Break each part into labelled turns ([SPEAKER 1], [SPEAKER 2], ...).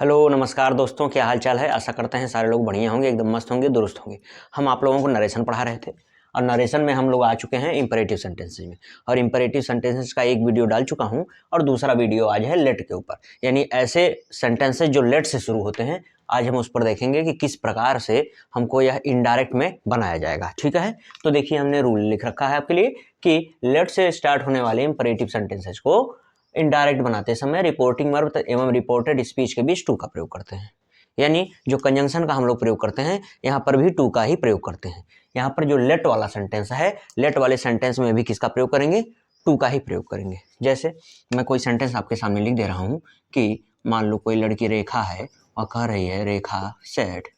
[SPEAKER 1] Hello नमस्कार दोस्तों, क्या हाल चाल है। आशा करते हैं सारे लोग बढ़िया होंगे, एकदम मस्त होंगे, दुरुस्त होंगे। हम आप लोगों को नरेशन पढ़ा रहे थे और नरेशन में हम लोग आ चुके हैं इंपरेटिव सेंटेंसेज में। और इंपरेटिव सेंटेंसेज का एक वीडियो डाल चुका हूं और दूसरा वीडियो आज है लेट के ऊपर, यानी ऐसे सेंटेंसेज जो लेट से शुरू होते हैं। आज हम उस पर देखेंगे कि किस प्रकार से हमको यह इनडायरेक्ट में बनाया जाएगा। ठीक है, तो देखिए हमने रूल लिख रखा है आपके लिए कि लेट से स्टार्ट होने वाले इंपरेटिव सेंटेंसेज को इनडायरेक्ट बनाते समय रिपोर्टिंग वर्ब एवं रिपोर्टेड स्पीच के बीच टू का प्रयोग करते हैं। यानी जो कंजंक्शन का हम लोग प्रयोग करते हैं यहाँ पर भी टू का ही प्रयोग करते हैं। यहाँ पर जो लेट वाला सेंटेंस है, लेट वाले सेंटेंस में भी किसका प्रयोग करेंगे? टू का ही प्रयोग करेंगे। जैसे मैं कोई सेंटेंस आपके सामने लिख दे रहा हूँ कि मान लो कोई लड़की रेखा है और कह रही है, रेखा सेड,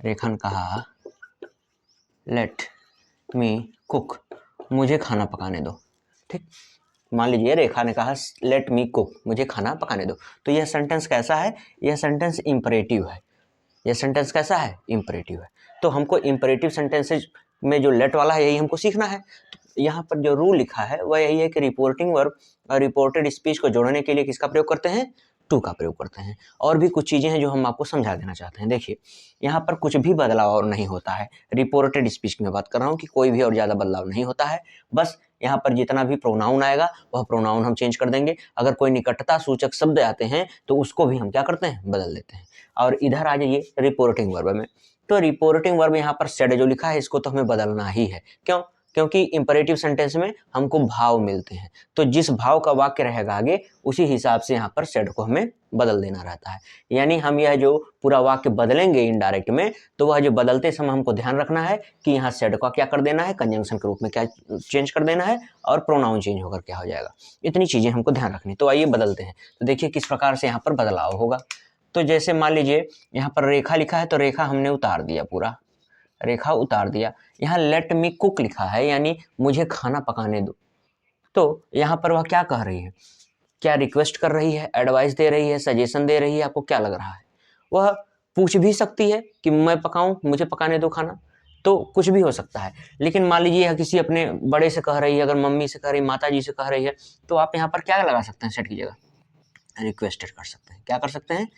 [SPEAKER 1] रेखा ने कहा लेट मी कुक, मुझे खाना पकाने दो। ठीक, मान लीजिए रेखा ने कहा लेट मी कुक, मुझे खाना पकाने दो। तो यह सेंटेंस कैसा है? यह सेंटेंस इंपरेटिव है। यह सेंटेंस कैसा है? इंपरेटिव है। तो हमको इंपरेटिव सेंटेंसेज में जो लेट वाला है यही हमको सीखना है। तो यहाँ पर जो रूल लिखा है वह यही है कि रिपोर्टिंग वर्ब और रिपोर्टेड स्पीच को जोड़ने के लिए किसका प्रयोग करते हैं? टू का प्रयोग करते हैं। और भी कुछ चीज़ें हैं जो हम आपको समझा देना चाहते हैं। देखिए यहाँ पर कुछ भी बदलाव और नहीं होता है। रिपोर्टेड स्पीच की मैं बात कर रहा हूँ कि कोई भी और ज़्यादा बदलाव नहीं होता है। बस यहाँ पर जितना भी प्रोनाउन आएगा वह प्रोनाउन हम चेंज कर देंगे। अगर कोई निकटता सूचक शब्द आते हैं तो उसको भी हम क्या करते हैं? बदल देते हैं। और इधर आ जाइए रिपोर्टिंग वर्ब में, तो रिपोर्टिंग वर्ब यहाँ पर सेड जो लिखा है इसको तो हमें बदलना ही है। क्यों? क्योंकि इंपरेटिव सेंटेंस में हमको भाव मिलते हैं, तो जिस भाव का वाक्य रहेगा आगे उसी हिसाब से यहाँ पर सेड को हमें बदल देना रहता है। यानी हम यह जो पूरा वाक्य बदलेंगे इनडायरेक्ट में, तो वह जो बदलते समय हमको ध्यान रखना है कि यहाँ सेड का क्या कर देना है? कंजंक्शन के रूप में क्या चेंज कर देना है और प्रोनाउन चेंज होकर क्या हो जाएगा। इतनी चीज़ें हमको ध्यान रखनी। तो आइए बदलते हैं। तो देखिए किस प्रकार से यहाँ पर बदलाव होगा। तो जैसे मान लीजिए यहाँ पर रेखा लिखा है तो रेखा हमने उतार दिया, पूरा रेखा उतार दिया। यहाँ लेट मी कुक लिखा है यानी मुझे खाना पकाने दो। तो यहाँ पर वह क्या कह रही है? क्या रिक्वेस्ट कर रही है, एडवाइस दे रही है, सजेशन दे रही है? आपको क्या लग रहा है? वह पूछ भी सकती है कि मैं पकाऊं, मुझे पकाने दो खाना, तो कुछ भी हो सकता है। लेकिन मान लीजिए यह किसी अपने बड़े से कह रही है, अगर मम्मी से कह रही है, माता जी से कह रही है, तो आप यहाँ पर क्या लगा सकते हैं? सेट की जगह रिक्वेस्टेड कर सकते हैं। क्या कर सकते हैं?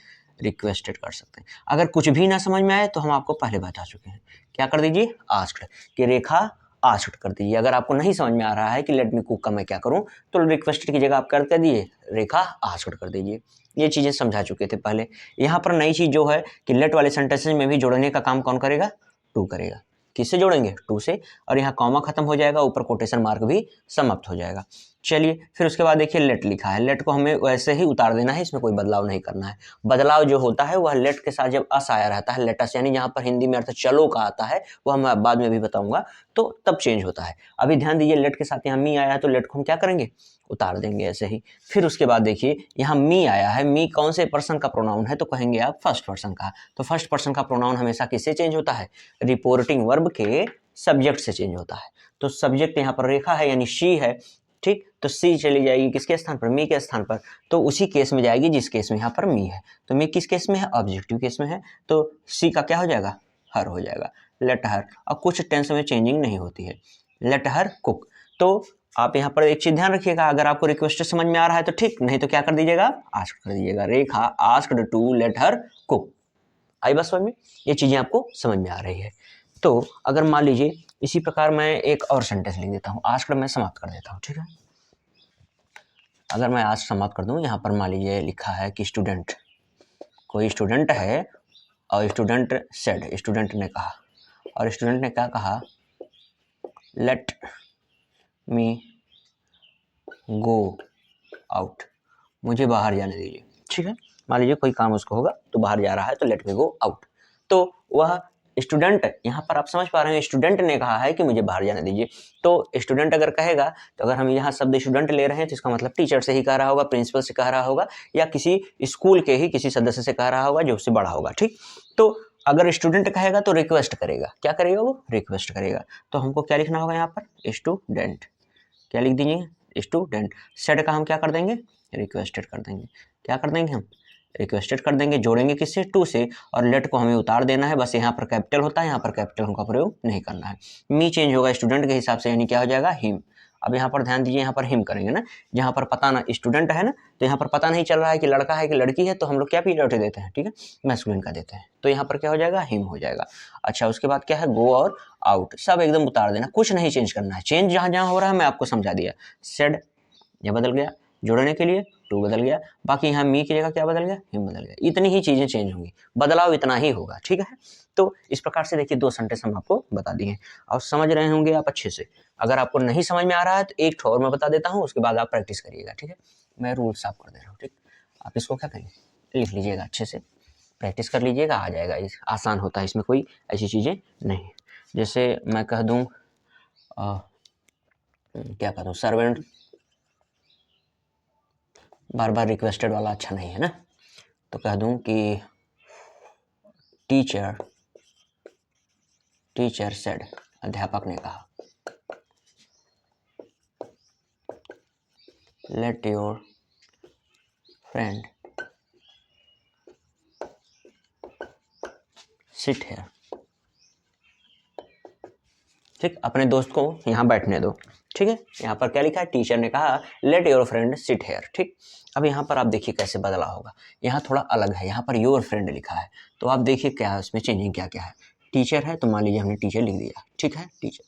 [SPEAKER 1] रिक्वेस्टेड कर सकते हैं। अगर कुछ भी ना समझ में आए तो हम आपको पहले बता चुके हैं, क्या कर दीजिए? आस्क्ड, कि रेखा आस्क्ड कर दीजिए। अगर आपको नहीं समझ में आ रहा है कि लेट मी कुक का मैं क्या करूं, तो रिक्वेस्टेड की जगह आप कर दिए रेखा आस्क्ड कर दीजिए। ये चीज़ें समझा चुके थे पहले। यहाँ पर नई चीज़ जो है कि लेट वाले सेंटेंसेज में भी जोड़ने का काम कौन करेगा? टू करेगा। किससे जोड़ेंगे? टू से। और यहाँ कॉमा खत्म हो जाएगा, ऊपर कोटेशन मार्क भी समाप्त हो जाएगा। चलिए फिर उसके बाद देखिए लेट लिखा है, लेट को हमें वैसे ही उतार देना है, इसमें कोई बदलाव नहीं करना है। बदलाव जो होता है वह लेट के साथ जब अस आया रहता है, लेटस, यानी जहाँ पर हिंदी में अर्थ चलो का आता है, वह मैं बाद में भी बताऊंगा, तो तब चेंज होता है। अभी ध्यान दीजिए लेट के साथ यहाँ मी आया है तो लेट को हम क्या करेंगे? उतार देंगे ऐसे ही। फिर उसके बाद देखिए यहाँ मी आया है, मी कौन से पर्सन का प्रोनाउन है? तो कहेंगे आप फर्स्ट पर्सन का। तो फर्स्ट पर्सन का प्रोनाउन हमेशा किससे चेंज होता है? रिपोर्टिंग वर्ब के सब्जेक्ट से चेंज होता है। तो सब्जेक्ट यहाँ पर रेखा है यानी शी है। ठीक, तो सी चली जाएगी किसके स्थान पर? मी के स्थान पर। तो उसी केस में जाएगी जिस केस में यहाँ पर मी है। तो मी किस केस में है? ऑब्जेक्टिव केस में है। तो सी का क्या हो जाएगा? हर हो जाएगा। Let her. और कुछ टेंस में चेंजिंग नहीं होती है। Late her cook. तो आप यहाँ पर एक चीज ध्यान रखिएगा, अगर आपको रिक्वेस्ट समझ में आ रहा है तो ठीक, नहीं तो क्या कर दीजिएगा? आस्क कर दीजिएगा। Rekha asked to let her cook. आई बात समझ में? ये चीजें आपको समझ में आ रही है। तो अगर मान लीजिए इसी प्रकार मैं एक और सेंटेंस लिख देता हूँ, आस्क्ड मैं समाप्त कर देता हूँ। ठीक है, अगर मैं आज समाप्त कर दूं, यहाँ पर मान लीजिए लिखा है कि स्टूडेंट, कोई स्टूडेंट है और स्टूडेंट सेड, स्टूडेंट ने कहा, और स्टूडेंट ने क्या कहा? लेट मी गो आउट, मुझे बाहर जाने दीजिए। ठीक है, मान लीजिए कोई काम उसको होगा तो बाहर जा रहा है, तो लेट मी गो आउट। तो वह स्टूडेंट, यहाँ पर आप समझ पा रहे हैं, स्टूडेंट ने कहा है कि मुझे बाहर जाने दीजिए। तो स्टूडेंट अगर कहेगा, तो अगर हम यहाँ शब्द स्टूडेंट ले रहे हैं तो इसका मतलब टीचर से ही कह रहा होगा, प्रिंसिपल से कह रहा होगा, या किसी स्कूल के ही किसी सदस्य से कह रहा होगा जो उससे बड़ा होगा। ठीक, तो अगर स्टूडेंट कहेगा तो रिक्वेस्ट करेगा। क्या करेगा? वो रिक्वेस्ट करेगा। तो हमको क्या लिखना होगा यहाँ पर? स्टूडेंट। क्या लिख दीजिए? स्टूडेंट। सेड का हम क्या कर देंगे? रिक्वेस्टेड कर देंगे। क्या कर देंगे? हम रिक्वेस्टेड कर देंगे। जोड़ेंगे किससे? टू से। और लेट को हमें उतार देना है, बस यहाँ पर कैपिटल होता है, यहाँ पर कैपिटल का प्रयोग नहीं करना है। मी चेंज होगा स्टूडेंट के हिसाब से, यानी क्या हो जाएगा? हिम। अब यहाँ पर ध्यान दीजिए, यहाँ पर हिम करेंगे ना, जहाँ पर पता ना स्टूडेंट है ना, तो यहाँ पर पता नहीं चल रहा है कि लड़का है कि लड़की है, तो हम लोग क्या प्रायोरिटी देते हैं, ठीक है, मैस्कुलिन का देते हैं, तो यहाँ पर क्या हो जाएगा, हिम हो जाएगा। अच्छा, उसके बाद क्या है, गो और आउट, सब एकदम उतार देना, कुछ नहीं चेंज करना है। चेंज जहाँ जहाँ हो रहा है मैं आपको समझा दिया। सेड ये बदल गया, जोड़ने के लिए टू बदल गया, बाकी यहाँ मी की जगह क्या बदल गया, हिम बदल गया। इतनी ही चीजें चेंज होंगी, बदलाव इतना ही होगा, ठीक है। तो इस प्रकार से देखिए 2 सेंटेंस हम आपको बता दिए और समझ रहे होंगे आप अच्छे से। अगर आपको नहीं समझ में आ रहा है तो एक और मैं बता देता हूँ, उसके बाद आप प्रैक्टिस करिएगा, ठीक है। मैं रूल साफ कर दे रहा हूँ, ठीक। आप इसको क्या करिए, लिख लीजिएगा अच्छे से, प्रैक्टिस कर लीजिएगा, आ जाएगा। आसान होता है, इसमें कोई ऐसी चीज़ें नहीं। जैसे मैं कह दूँ क्या कह दूँ, सर्वेंट बार बार रिक्वेस्टेड वाला अच्छा नहीं है ना, तो कह दूँ कि टीचर सेड, अध्यापक ने कहा, let your friend sit here, ठीक, अपने दोस्त को यहाँ बैठने दो, ठीक है। यहाँ पर क्या लिखा है, टीचर ने कहा let your friend sit here, ठीक। अब यहाँ पर आप देखिए कैसे बदला होगा, यहाँ थोड़ा अलग है, यहाँ पर योर फ्रेंड लिखा है, तो आप देखिए क्या है उसमें चेंजिंग क्या क्या है। टीचर है तो मान लीजिए हमने टीचर लिख दिया, ठीक है, टीचर।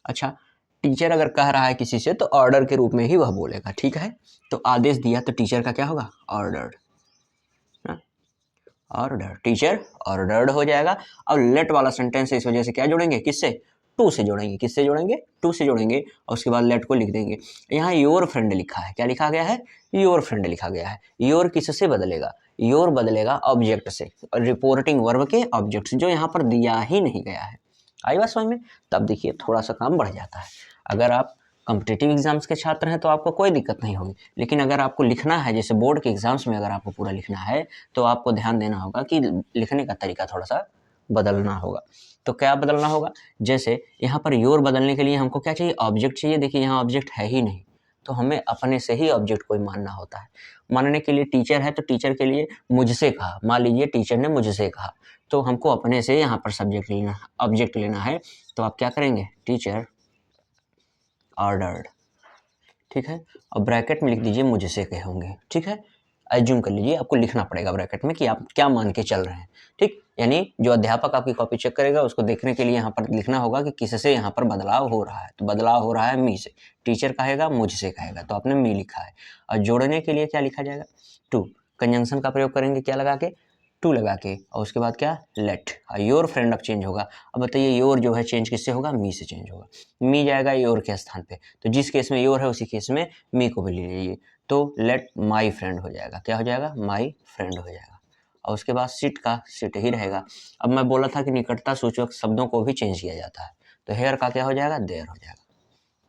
[SPEAKER 1] अच्छा, टीचर अगर कह रहा है किसी से तो ऑर्डर के रूप में ही वह बोलेगा, ठीक है। तो आदेश दिया तो टीचर का क्या होगा, ऑर्डर्ड, ऑर्डर, टीचर ऑर्डर्ड हो जाएगा। अब लेट वाला सेंटेंस इस वजह से क्या जोड़ेंगे, किससे, टू से जोड़ेंगे, किससे जोड़ेंगे, टू से जोड़ेंगे, और उसके बाद लेट को लिख देंगे। यहाँ योर फ्रेंड लिखा है, क्या लिखा गया है, योर फ्रेंड लिखा गया है। योर किससे बदलेगा, योर बदलेगा ऑब्जेक्ट से, रिपोर्टिंग वर्ब के ऑब्जेक्ट से, जो यहाँ पर दिया ही नहीं गया है। आई बात समझ में, तब देखिए थोड़ा सा काम बढ़ जाता है। अगर आप कॉम्पिटिटिव एग्जाम्स के छात्र हैं तो आपको कोई दिक्कत नहीं होगी, लेकिन अगर आपको लिखना है, जैसे बोर्ड के एग्जाम्स में अगर आपको पूरा लिखना है, तो आपको ध्यान देना होगा कि लिखने का तरीका थोड़ा सा बदलना होगा। तो क्या बदलना होगा, जैसे यहाँ पर योर बदलने के लिए हमको क्या चाहिए, ऑब्जेक्ट चाहिए। देखिए यहाँ ऑब्जेक्ट है ही नहीं, तो हमें अपने से ही ऑब्जेक्ट कोई मानना होता है। मानने के लिए टीचर है तो टीचर के लिए मुझसे कहा, मान लीजिए टीचर ने मुझसे कहा, तो हमको अपने से यहाँ पर सब्जेक्ट लेना, ऑब्जेक्ट लेना है। तो आप क्या करेंगे, टीचर ऑर्डर्ड, ठीक है, और ब्रैकेट में लिख दीजिए मुझसे कहे होंगे, ठीक है। एज्यूम कर लीजिए, आपको लिखना पड़ेगा ब्रैकेट में कि आप क्या मान के चल रहे हैं, ठीक। यानी जो अध्यापक आपकी कॉपी चेक करेगा उसको देखने के लिए यहाँ पर लिखना होगा कि किससे यहाँ पर बदलाव हो रहा है। तो बदलाव हो रहा है मी से, टीचर कहेगा मुझसे कहेगा, तो आपने मी लिखा है। और जोड़ने के लिए क्या लिखा जाएगा, टू, कंजंक्शन का प्रयोग करेंगे, क्या लगा के, टू लगा के, और उसके बाद क्या, लेट। योर फ्रेंड अब चेंज होगा। अब बताइए योर जो है चेंज किससे होगा, मी से चेंज होगा, मी जाएगा योर के स्थान पे, तो जिस केस में योर है उसी केस में मी को भी ले लीजिए, तो लेट माई फ्रेंड हो जाएगा, क्या हो जाएगा, माई फ्रेंड हो जाएगा। और उसके बाद सिट का सिट ही रहेगा। अब मैं बोला था कि निकटता सूचक शब्दों को भी चेंज किया जाता है, तो हेयर का क्या हो जाएगा, देयर हो जाएगा,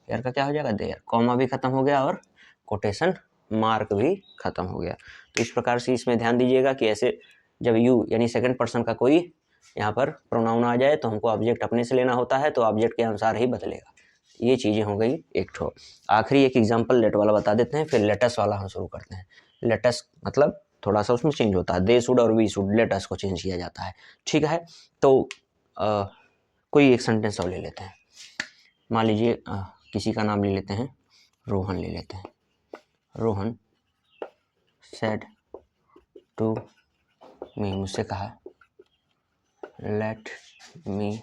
[SPEAKER 1] हेयर का क्या हो जाएगा, देयर, कॉमा भी खत्म हो गया और कोटेशन मार्क भी खत्म हो गया। तो इस प्रकार से इसमें ध्यान दीजिएगा कि ऐसे जब यू यानी सेकंड पर्सन का कोई यहाँ पर प्रोनाउन आ जाए तो हमको ऑब्जेक्ट अपने से लेना होता है, तो ऑब्जेक्ट के अनुसार ही बदलेगा। ये चीज़ें हो गई एक ठो। आखिरी एक एग्जांपल लेट वाला बता देते हैं, फिर लेटस वाला हम शुरू करते हैं। लेटस मतलब थोड़ा सा उसमें चेंज होता है, दे शुड और वी शुड, लेटस को चेंज किया जाता है, ठीक है। तो कोई एक सेंटेंस और ले लेते हैं, मान लीजिए किसी का नाम ले लेते हैं, रोहन ले लेते हैं। रोहन सेड टू मी, मुझसे कहा, late me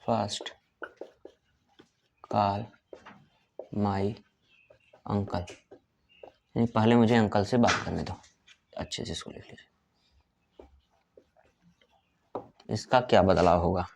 [SPEAKER 1] first call my uncle, यानी पहले मुझे अंकल से बात करने दो। अच्छे से इसको लिख लीजिए। इसका क्या बदलाव होगा,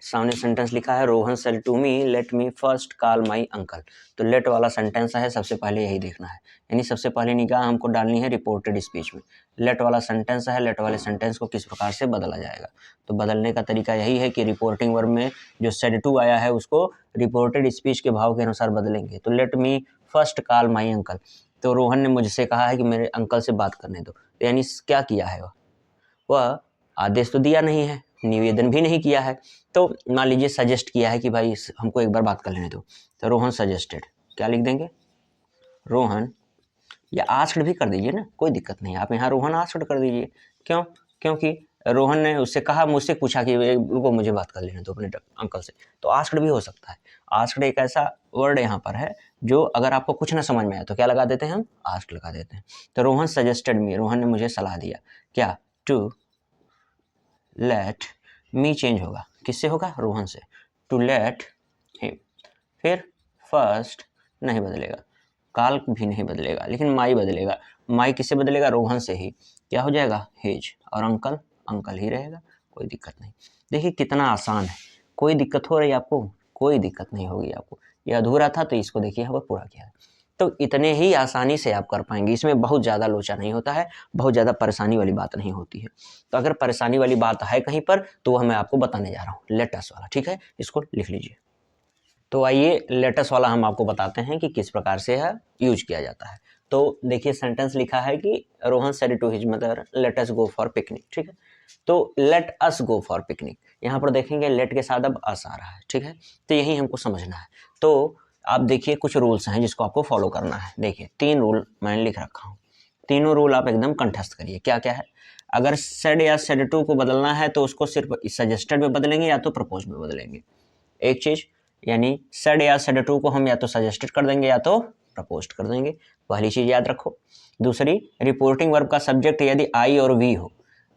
[SPEAKER 1] सामने सेंटेंस लिखा है Rohan said to me let me first call my uncle, तो लेट वाला सेंटेंस है, सबसे पहले यही देखना है, यानी सबसे पहले निगाह हमको डालनी है रिपोर्टेड स्पीच में। लेट वाला सेंटेंस है, लेट वाले सेंटेंस को किस प्रकार से बदला जाएगा, तो बदलने का तरीका यही है कि रिपोर्टिंग वर्ब में जो सेड टू आया है उसको रिपोर्टेड स्पीच के भाव के अनुसार बदलेंगे। तो late me first call my uncle, तो रोहन ने मुझसे कहा है कि मेरे अंकल से बात करने दो, तो यानी क्या किया है, वह आदेश तो दिया नहीं है, निवेदन भी नहीं किया है, तो मान लीजिए सजेस्ट किया है कि भाई हमको एक बार बात कर लेने दो, तो रोहन सजेस्टेड, क्या लिख देंगे, रोहन, या आस्क्ड भी कर दीजिए ना, कोई दिक्कत नहीं, आप यहाँ रोहन आस्क्ड कर दीजिए। क्यों, क्योंकि रोहन ने उससे कहा, मुझसे पूछा कि रुको मुझे बात कर लेने दो अपने अंकल से। तो आस्क्ड भी हो सकता है। आस्क्ड एक ऐसा वर्ड यहाँ पर है जो अगर आपको कुछ ना समझ में आए तो क्या लगा देते हैं हम, आस्क्ड लगा देते हैं। तो रोहन सजेस्टेड मी, रोहन ने मुझे सलाह दिया क्या, टू लेट मी चेंज होगा, किससे होगा, रोहन से, टू लेट हिम। फिर फर्स्ट नहीं बदलेगा, काल भी नहीं बदलेगा, लेकिन माई बदलेगा। माई किससे बदलेगा, रोहन से ही, क्या हो जाएगा, हिज। और अंकल, अंकल ही रहेगा, कोई दिक्कत नहीं। देखिए कितना आसान है। कोई दिक्कत हो रही है आपको, कोई दिक्कत नहीं होगी आपको। ये अधूरा था तो इसको देखिए यहाँ पर पूरा किया है। तो इतने ही आसानी से आप कर पाएंगे, इसमें बहुत ज़्यादा लोचा नहीं होता है, बहुत ज़्यादा परेशानी वाली बात नहीं होती है। तो अगर परेशानी वाली बात है कहीं पर तो वह मैं आपको बताने जा रहा हूँ, लेटस वाला, ठीक है, इसको लिख लीजिए। तो आइए लेटस वाला हम आपको बताते हैं कि किस प्रकार से यह यूज किया जाता है। तो देखिए सेंटेंस लिखा है कि Rohan said to his mother let us go for picnic, ठीक है। तो let us go for picnic, यहाँ पर देखेंगे लेट के साथ अब अस आ रहा है, ठीक है। तो यही हमको समझना है। तो आप देखिए कुछ रूल्स हैं जिसको आपको फॉलो करना है। देखिए 3 रूल मैंने लिख रखा हूँ, तीनों रूल आप एकदम कंठस्थ करिए। क्या क्या है, अगर सेड या सेड टू को बदलना है तो उसको सिर्फ सजेस्टेड में बदलेंगे या तो प्रपोज में बदलेंगे। एक चीज़, यानी सेड या सेड टू को हम या तो सजेस्टेड कर देंगे या तो प्रपोज्ड कर देंगे, पहली चीज़ याद रखो। दूसरी, रिपोर्टिंग वर्ब का सब्जेक्ट यदि आई और वी हो,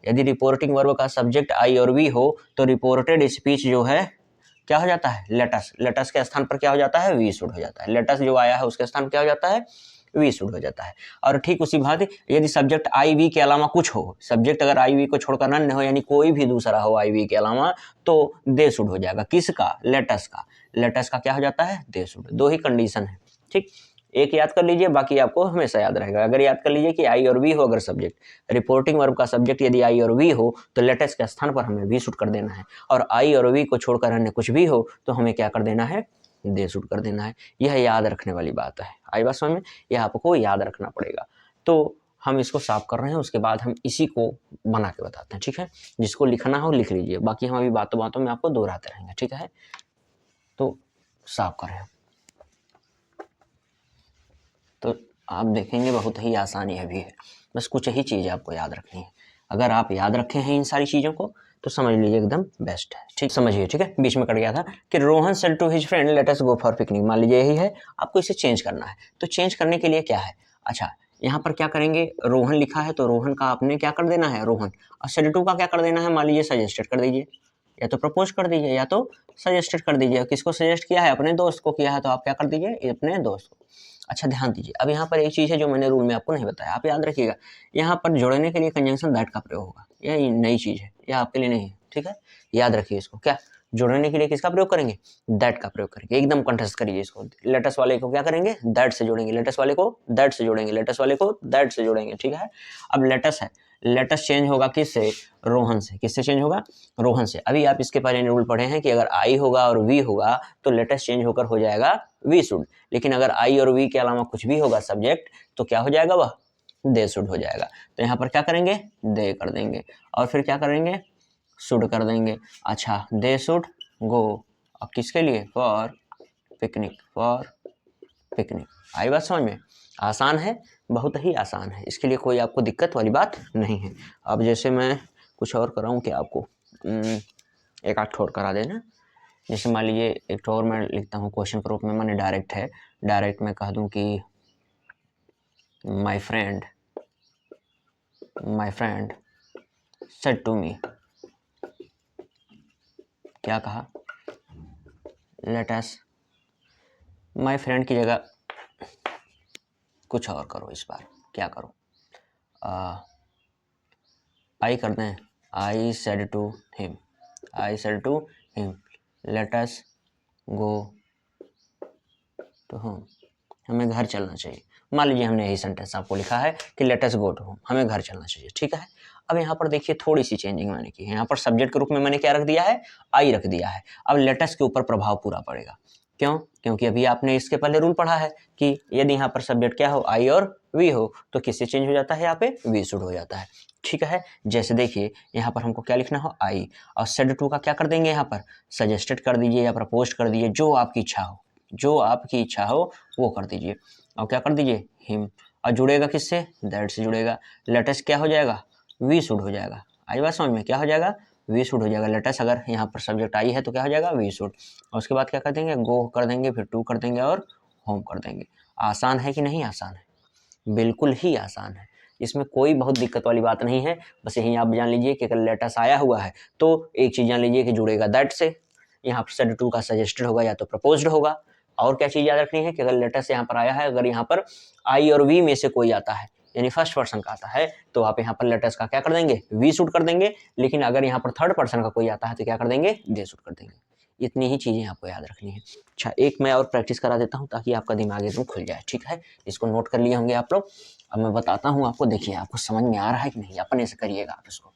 [SPEAKER 1] यदि रिपोर्टिंग वर्ब का सब्जेक्ट आई और वी हो तो रिपोर्टेड स्पीच जो है क्या हो जाता है, लेटस। लेटस के स्थान पर क्या हो जाता है, वी शुड हो जाता है। लेटस जो आया है उसके स्थान पर क्या हो जाता है, वी शुड हो जाता है। और ठीक उसी भांति यदि सब्जेक्ट आई वी के अलावा कुछ हो, सब्जेक्ट अगर आई वी को छोड़कर अन्य हो, यानी कोई भी दूसरा हो आई वी के अलावा, तो दे शुड हो जाएगा। किसका, लेटस का। लेटस का क्या हो जाता है, दे शुड। दो ही कंडीशन है, ठीक। एक याद कर लीजिए, बाकी आपको हमेशा याद रहेगा। अगर याद कर लीजिए कि आई और वी हो अगर सब्जेक्ट, रिपोर्टिंग वर्ब का सब्जेक्ट यदि आई और वी हो तो लेटस के स्थान पर हमें वी शुड कर देना है, और आई और वी को छोड़कर अन्य कुछ भी हो तो हमें क्या कर देना है, दे शुड कर देना है। यह याद रखने वाली बात है। आई बात समझ में, यह आपको याद रखना पड़ेगा। तो हम इसको साफ कर रहे हैं, उसके बाद हम इसी को बना के बताते हैं, ठीक है। जिसको लिखना हो लिख लीजिए, बाकी हम अभी बातों बातों में आपको दोहराते रहेंगे, ठीक है। तो साफ करें, तो आप देखेंगे बहुत ही आसानी है भी है, बस कुछ ही चीज़ आपको याद रखनी है। अगर आप याद रखे हैं इन सारी चीज़ों को तो समझ लीजिए एकदम बेस्ट है, ठीक। समझिए, ठीक है। बीच में कट गया था कि Rohan said to his friend let us go for picnic, मान लीजिए यही है, आपको इसे चेंज करना है। तो चेंज करने के लिए क्या है, अच्छा यहाँ पर क्या करेंगे, रोहन लिखा है तो रोहन का आपने क्या कर देना है, रोहन, और सेड टू का क्या कर देना है, मान लीजिए सजेस्टेड कर दीजिए, या तो प्रपोज कर दीजिए या तो सजेस्टेड कर दीजिए। किसको सजेस्ट किया है, अपने दोस्त को किया है, तो आप क्या कर दीजिए, अपने दोस्त को। अच्छा ध्यान दीजिए, अब यहाँ पर एक चीज़ है जो मैंने रूल में आपको नहीं बताया, आप याद रखिएगा। यहाँ पर जोड़ने के लिए कंजंक्शन दैट का प्रयोग होगा, यह नई चीज़ है, यह आपके लिए नहीं है, ठीक है। याद रखिए इसको, क्या जोड़ने के लिए किसका प्रयोग करेंगे, दैट का प्रयोग करेंगे। एकदम कंठस्थ करिए इसको। लेटस वाले को क्या करेंगे, दैट से जोड़ेंगे, लेटस वाले को दैट से जोड़ेंगे, लेटस वाले को दैट से जोड़ेंगे, ठीक है। अब लेटस है, लेटस चेंज होगा किससे, रोहन से। किससे चेंज होगा, रोहन से। अभी आप इसके पहले रूल पढ़े हैं कि अगर आई होगा और वी होगा तो लेटस चेंज होकर हो जाएगा वी शुड, लेकिन अगर आई और वी के अलावा कुछ भी होगा सब्जेक्ट तो क्या हो जाएगा, वह दे शुड हो जाएगा। तो यहाँ पर क्या करेंगे, दे कर देंगे, और फिर क्या करेंगे, शुड कर देंगे। अच्छा, दे शुड गो, अब किसके लिए, फॉर पिकनिक, फॉर पिकनिक। आई बात समझ में, आसान है, बहुत ही आसान है, इसके लिए कोई आपको दिक्कत वाली बात नहीं है। अब जैसे मैं कुछ और कराऊँ कि आपको एक आध ठोर करा देना। जैसे मान लीजिए एक ठोर मैं लिखता हूँ क्वेश्चन प्रूफ में, मैंने डायरेक्ट है, डायरेक्ट मैं कह दूँ कि my friend said to me, क्या कहा, लेट अस, माई फ्रेंड की जगह कुछ और करो, इस बार क्या करो, आई कर दें, I said to him, I said to him let us go to home, हमें घर चलना चाहिए। मान लीजिए हमने यही सेंटेंस आपको लिखा है कि let us go to home, हमें घर चलना चाहिए, ठीक है। अब यहाँ पर देखिए थोड़ी सी चेंजिंग मैंने की है, यहाँ पर सब्जेक्ट के रूप में मैंने क्या रख दिया है, आई रख दिया है। अब लेटस के ऊपर प्रभाव पूरा पड़ेगा, क्यों, क्योंकि अभी आपने इसके पहले रूल पढ़ा है कि यदि यहाँ पर सब्जेक्ट क्या हो, आई और वी हो, तो किससे चेंज हो जाता है, यहाँ पे वी शुड हो जाता है, ठीक है। जैसे देखिए यहाँ पर हमको क्या लिखना हो, आई, और सेड टू का क्या कर देंगे, यहाँ पर सजेस्टेड कर दीजिए या प्रपोज कर दीजिए, जो आपकी इच्छा हो, जो आपकी इच्छा हो वो कर दीजिए। और क्या कर दीजिए, हिम, और जुड़ेगा किससे, दैट से जुड़ेगा। लेटेस्ट क्या हो जाएगा, वी शुड हो जाएगा। आई बात समझ में? क्या हो जाएगा? वी शुड हो जाएगा। लेटेस्ट अगर यहाँ पर सब्जेक्ट आई है तो क्या हो जाएगा? We should. और उसके बाद क्या कर देंगे? गो कर देंगे, फिर टू कर देंगे और होम कर देंगे। आसान है कि नहीं आसान है? बिल्कुल ही आसान है, इसमें कोई बहुत दिक्कत वाली बात नहीं है। बस यही आप जान लीजिए कि अगर लेटेस्ट आया हुआ है तो एक चीज़ जान लीजिए कि जुड़ेगा दैट से, यहाँ पर सेट टू का सजेस्टेड होगा या तो प्रपोज्ड होगा। और क्या चीज़ याद रखनी है कि अगर लेटेस्ट यहाँ पर आया है, अगर यहाँ पर आई और वी में से कोई आता है यानी फर्स्ट पर्सन का आता है तो आप यहाँ पर लेटेस्ट का क्या कर देंगे? वी शूट कर देंगे। लेकिन अगर यहाँ पर थर्ड पर्सन का कोई आता है तो क्या कर देंगे? दे शूट कर देंगे। इतनी ही चीज़ें आपको याद रखनी है। अच्छा, एक मैं और प्रैक्टिस करा देता हूँ ताकि आपका दिमाग एकदम खुल जाए, ठीक है? इसको नोट कर लिए होंगे आप लोग। अब मैं बताता हूँ आपको, देखिए आपको समझ में आ रहा है कि नहीं, अपने से करिएगा आप इसको।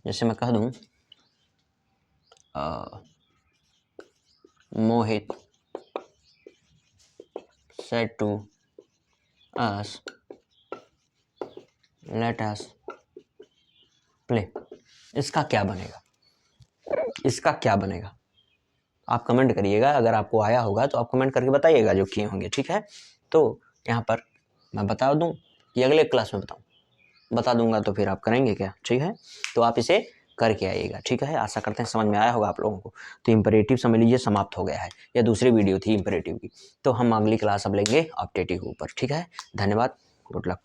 [SPEAKER 1] जैसे मैं कह दूँ मोहित said to us let us play, इसका क्या बनेगा? इसका क्या बनेगा? आप कमेंट करिएगा, अगर आपको आया होगा तो आप कमेंट करके बताइएगा जो किए होंगे, ठीक है? तो यहाँ पर मैं बता दूं कि अगले क्लास में बताऊं? बता दूंगा तो फिर आप करेंगे क्या? ठीक है, तो आप इसे करके आइएगा, ठीक है? आशा करते हैं समझ में आया होगा आप लोगों को। तो इम्परेटिव समझ लीजिए समाप्त हो गया है, यह दूसरी वीडियो थी इम्परेटिव की। तो हम अगली क्लास अब लेंगे ऑप्टेटिव के ऊपर, ठीक है? धन्यवाद, गुड लक।